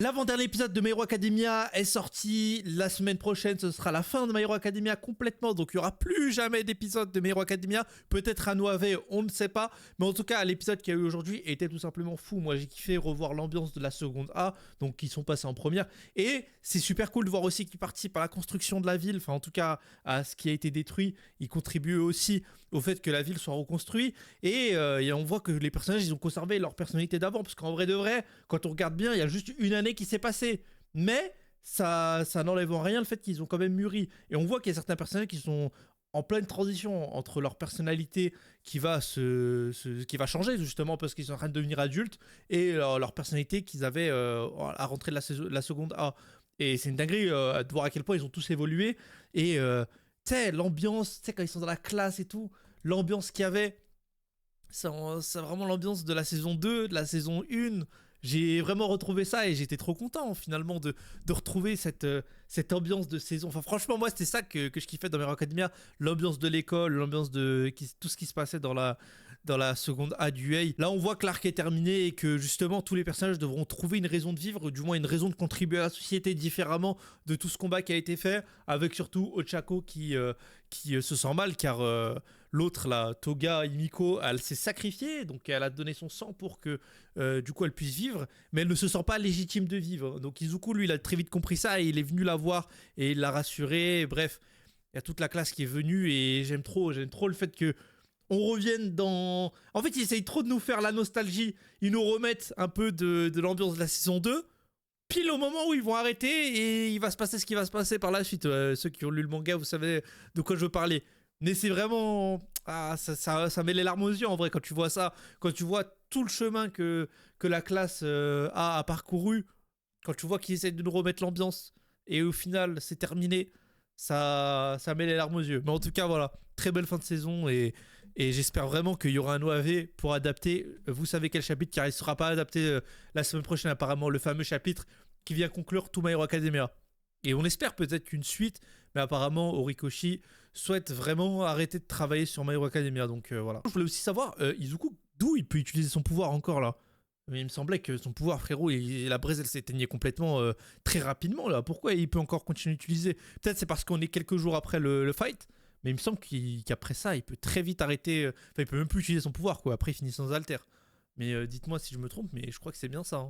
L'avant-dernier épisode de My Hero Academia est sorti. La semaine prochaine, ce sera la fin de My Hero Academia complètement. Donc, il n'y aura plus jamais d'épisode de My Hero Academia. Peut-être un OAV, on ne sait pas. Mais en tout cas, l'épisode qu'il y a eu aujourd'hui était tout simplement fou. Moi, j'ai kiffé revoir l'ambiance de la seconde A. Donc, qui sont passés en première. Et c'est super cool de voir aussi qu'ils participent à la construction de la ville. Enfin, en tout cas, à ce qui a été détruit. Ils contribuent aussi au fait que la ville soit reconstruite. Et on voit que les personnages, ils ont conservé leur personnalité d'avant. Parce qu'en vrai de vrai, quand on regarde bien, il y a juste une année qui s'est passé, mais ça n'enlève en rien le fait qu'ils ont quand même mûri. Et on voit qu'il y a certains personnages qui sont en pleine transition entre leur personnalité qui va qui va changer justement parce qu'ils sont en train de devenir adultes et leur personnalité qu'ils avaient à rentrer de la seconde A. Et c'est une dinguerie de voir à quel point ils ont tous évolué. Et tu sais, l'ambiance, tu sais, quand ils sont dans la classe et tout, l'ambiance qu'il y avait, c'est vraiment l'ambiance de la saison 2, de la saison 1. J'ai vraiment retrouvé ça et j'étais trop content finalement de retrouver cette ambiance de saison. Enfin, franchement, moi, c'était ça que je kiffais dans My Hero Academia. L'ambiance de l'école, l'ambiance de tout ce qui se passait dans la seconde A du UA. Là, on voit que l'arc est terminé et que justement, tous les personnages devront trouver une raison de vivre, du moins une raison de contribuer à la société différemment de tout ce combat qui a été fait. Avec surtout Ochako qui se sent mal car l'autre, là, Toga Himiko, elle s'est sacrifiée, donc elle a donné son sang pour que du coup elle puisse vivre, mais elle ne se sent pas légitime de vivre. Donc Izuku, lui, il a très vite compris ça et il est venu la voir et il l'a rassurée. Bref, il y a toute la classe qui est venue et j'aime trop le fait que on revienne dans... En fait, ils essayent trop de nous faire la nostalgie. Ils nous remettent un peu de l'ambiance de la saison 2, pile au moment où ils vont arrêter et il va se passer ce qui va se passer par la suite. Ceux qui ont lu le manga, vous savez de quoi je veux parler. Mais c'est vraiment... Ah, ça met les larmes aux yeux en vrai quand tu vois ça. Quand tu vois tout le chemin que la classe a parcouru. Quand tu vois qu'ils essaient de nous remettre l'ambiance. Et au final, c'est terminé. Ça met les larmes aux yeux. Mais en tout cas, voilà. Très belle fin de saison. Et j'espère vraiment qu'il y aura un OAV pour adapter. Vous savez quel chapitre, car il ne sera pas adapté la semaine prochaine apparemment. Le fameux chapitre qui vient conclure tout My Hero Academia. Et on espère peut-être qu'une suite, mais apparemment Horikoshi souhaite vraiment arrêter de travailler sur My Hero Academia, donc voilà. Je voulais aussi savoir, Izuku, d'où il peut utiliser son pouvoir encore là? Mais il me semblait que son pouvoir, frérot, la braise elle s'éteignait complètement très rapidement là. Pourquoi il peut encore continuer d'utiliser? Peut-être c'est parce qu'on est quelques jours après le fight, mais il me semble qu'après ça, il peut très vite arrêter. Enfin, il peut même plus utiliser son pouvoir quoi. Après, il finit sans alter. Mais dites-moi si je me trompe, mais je crois que c'est bien ça. Hein.